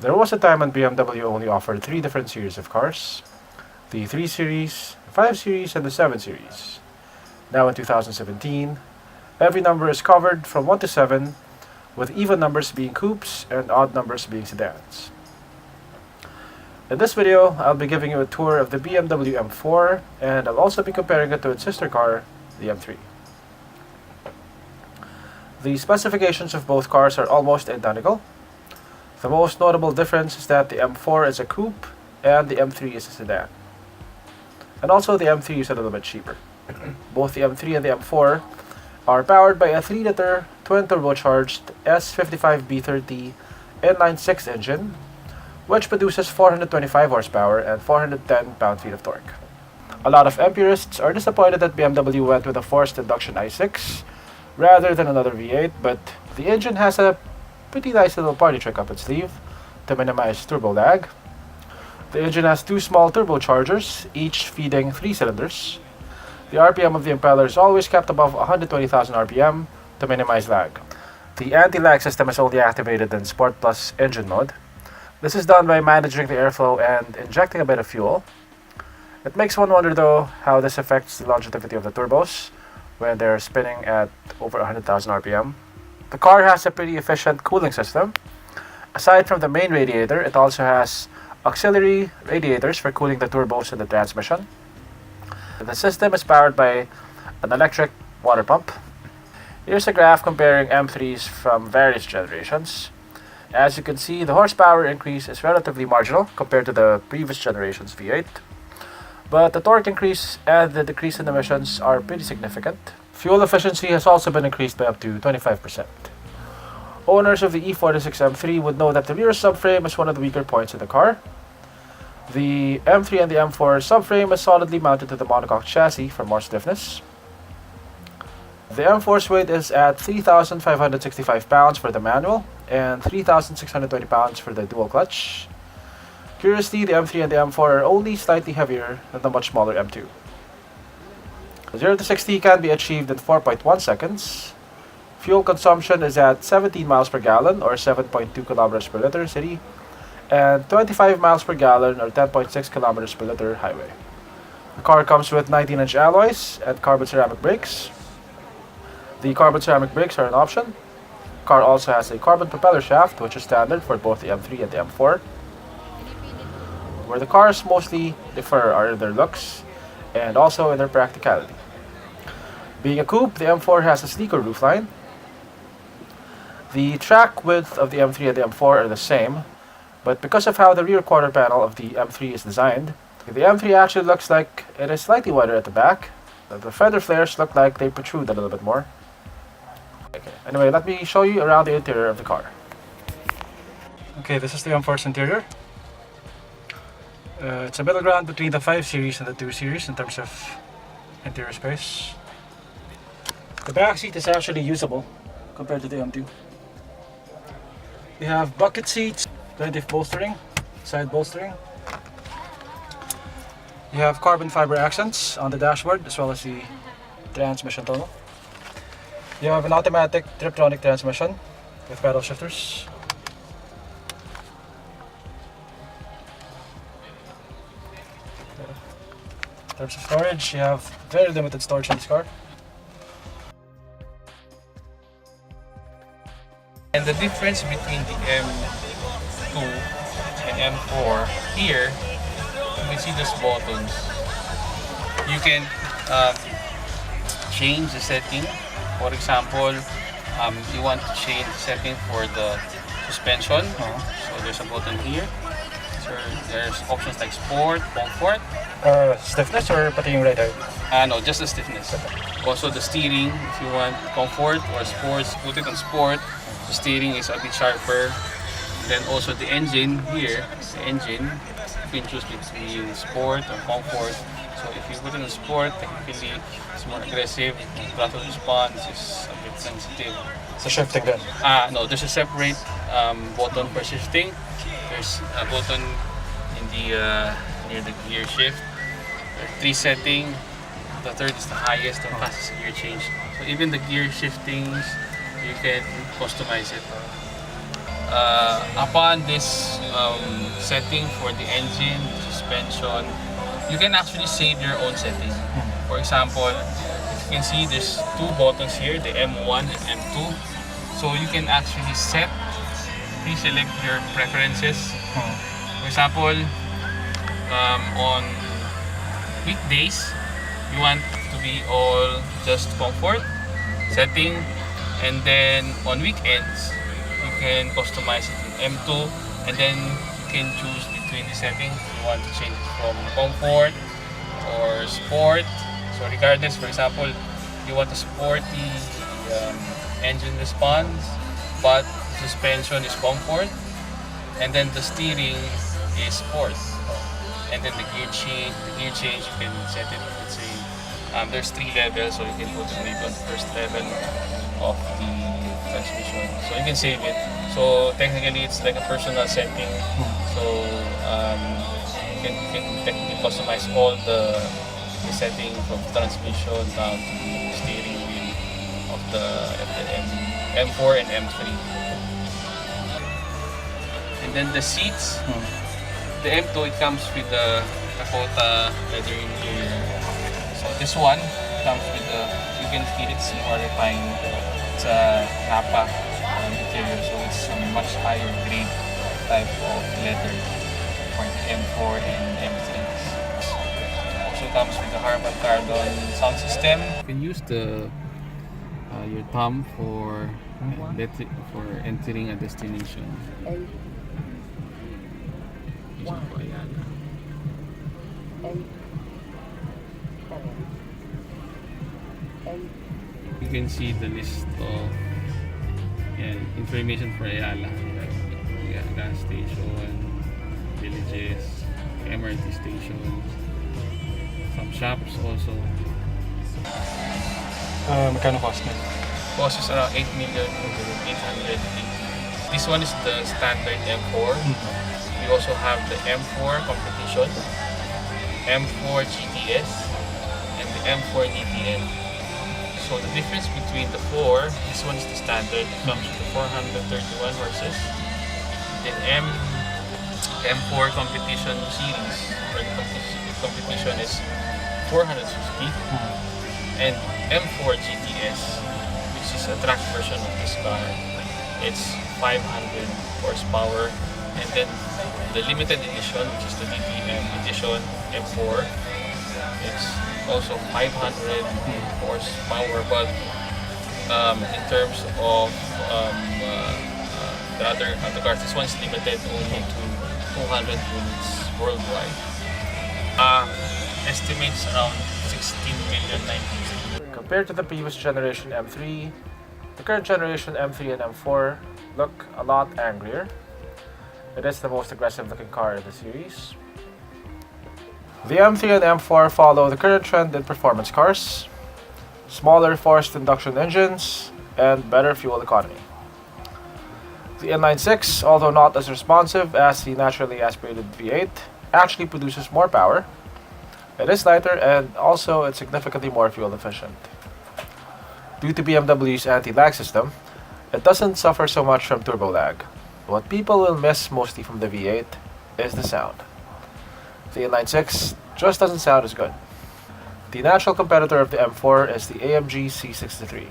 There was a time when BMW only offered 3 different series of cars: the 3 Series, 5 Series, and the 7 Series. Now in 2017, every number is covered from 1 to 7, with even numbers being coupes and odd numbers being sedans. In this video, I'll be giving you a tour of the BMW M4, and I'll also be comparing it to its sister car, the M3. The specifications of both cars are almost identical. The most notable difference is that the M4 is a coupe and the M3 is a sedan. And also the M3 is a little bit cheaper. Both the M3 and the M4 are powered by a 3-liter twin-turbocharged S55B30 inline-6 engine, which produces 425 horsepower and 410 pound-feet of torque. A lot of M purists are disappointed that BMW went with a forced induction i6 rather than another V8, but the engine has a pretty nice little party trick up its sleeve to minimize turbo lag. The engine has 2 small turbochargers, each feeding 3 cylinders. The RPM of the impeller is always kept above 120,000 RPM to minimize lag. The anti-lag system is only activated in Sport Plus engine mode. This is done by managing the airflow and injecting a bit of fuel. It makes one wonder though how this affects the longevity of the turbos when they're spinning at over 100,000 RPM. The car has a pretty efficient cooling system. Aside from the main radiator, it also has auxiliary radiators for cooling the turbos and the transmission. The system is powered by an electric water pump. Here's a graph comparing M3s from various generations. As you can see, the horsepower increase is relatively marginal compared to the previous generation's V8. But the torque increase and the decrease in emissions are pretty significant. Fuel efficiency has also been increased by up to 25%. Owners of the E46 M3 would know that the rear subframe is one of the weaker points in the car. The M3 and the M4 subframe is solidly mounted to the monocoque chassis for more stiffness. The M4's weight is at 3,565 pounds for the manual and 3,620 pounds for the dual clutch. Curiously, the M3 and the M4 are only slightly heavier than the much smaller M2. 0 to 60 can be achieved in 4.1 seconds. Fuel consumption is at 17 miles per gallon or 7.2 kilometers per liter city, and 25 miles per gallon or 10.6 kilometers per liter highway. The car comes with 19-inch alloys and carbon ceramic brakes. The carbon ceramic brakes are an option. The car also has a carbon propeller shaft, which is standard for both the M3 and the M4. Where the cars mostly differ are in their looks and also in their practicality. Being a coupe, the M4 has a sleeker roofline. The track width of the M3 and the M4 are the same, but because of how the rear quarter panel of the M3 is designed, the M3 actually looks like it is slightly wider at the back. The fender flares look like they protrude a little bit more. Okay. Anyway, let me show you around the interior of the car. Okay, this is the M4's interior. It's a middle ground between the 5 Series and the 2 Series in terms of interior space. The back seat is actually usable compared to the M2. We have bucket seats, plenty of bolstering, side bolstering. You have carbon fiber accents on the dashboard as well as the transmission tunnel. You have an automatic Triptronic transmission with paddle shifters. In terms of storage, you have very limited storage in this car. And the difference between the M2 and M4, here you can see these buttons. You can change the setting. For example, you want to change the setting for the suspension. So there's a button here. So there's options like sport, comfort. Stiffness or pati yung right eye? No, just the stiffness. Also the steering, if you want comfort or sports, put it on sport. The steering is a bit sharper. Then also the engine here, the engine, you can choose between sport or comfort. So if you put it on sport, technically it's more aggressive. The throttle response is a bit sensitive. So shifting then? No, there's a separate button for shifting. There's a button in the near the gear shift. There are 3 settings. The third is the highest or fastest gear change. So even the gear shiftings, you can customize it. upon this setting for the engine, suspension, you can actually save your own setting. For example, if you can see there's two buttons here, the M1 and M2. So you can actually pre-select your preferences. For example, on weekdays, you want to be all just comfort setting, and then on weekends, you can customize it in M2, and then you can choose between the settings. You want to change it from comfort or sport. So regardless, for example, you want a sporty engine response, but suspension is comfort, and then the steering is sport, and then the gear change you can set it. Let's say there's 3 levels, so you can put it maybe on the first level of the transmission, so you can save it. So technically, it's like a personal setting. So you can technically customize all the setting from transmission down to the steering wheel of the M4 and M3. And then the seats, the M2, it comes with the Dakota leather interior. So this one comes with the, you can feel it's more refined. It's a Napa interior, so it's a much higher grade type of leather for the M4 and M3. Also comes with the Harman Kardon sound system. You can use the your thumb for entering a destination. You can see the list of information for Ayala. Gas station, villages, MRT stations, some shops also. Magkano cost niya? Cost is around 8,880,000. This one is the standard M4. We also have the M4 competition, M4 GTS, and the M4 DTN. So the difference between the four, this one is the standard, it comes with the 431 horses. Then M4 competition series, or the competition is 450. And M4 GTS, which is a track version of this car, it's 500 horsepower. And then the limited edition, which is the DTM edition M4, it's also 500 horsepower, but in terms of the other cars, this one's limited only to 200 units worldwide. Estimates around 16,090,000. Compared to the previous generation M3, the current generation M3 and M4 look a lot angrier. It is the most aggressive looking car in the series. The M3 and M4 follow the current trend in performance cars, smaller forced induction engines, and better fuel economy. The inline-6, although not as responsive as the naturally aspirated V8, actually produces more power. It is lighter, and also it's significantly more fuel efficient. Due to BMW's anti-lag system, it doesn't suffer so much from turbo lag. What people will miss mostly from the V8 is the sound. The inline-6 just doesn't sound as good. The natural competitor of the M4 is the AMG C63.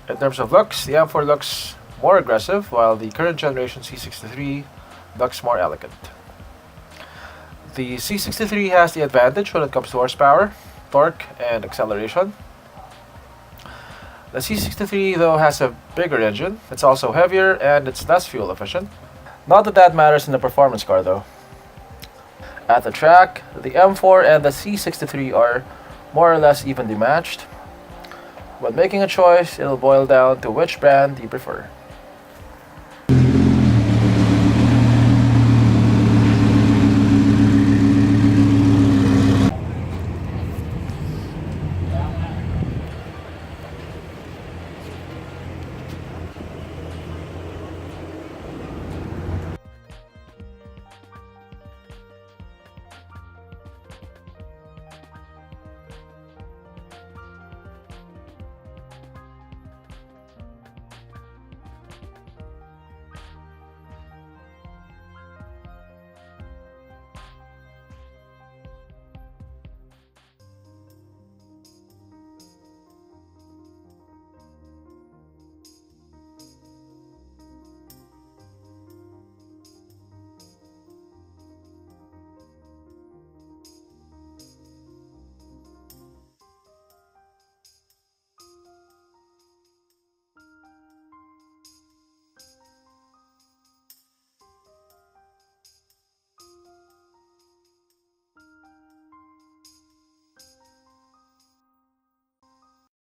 In terms of looks, the M4 looks more aggressive, while the current generation C63 looks more elegant. The C63 has the advantage when it comes to horsepower, torque, and acceleration. The C63 though has a bigger engine, it's also heavier, and it's less fuel efficient. Not that that matters in a performance car though. At the track, the M4 and the C63 are more or less evenly matched. When making a choice, it'll boil down to which brand you prefer.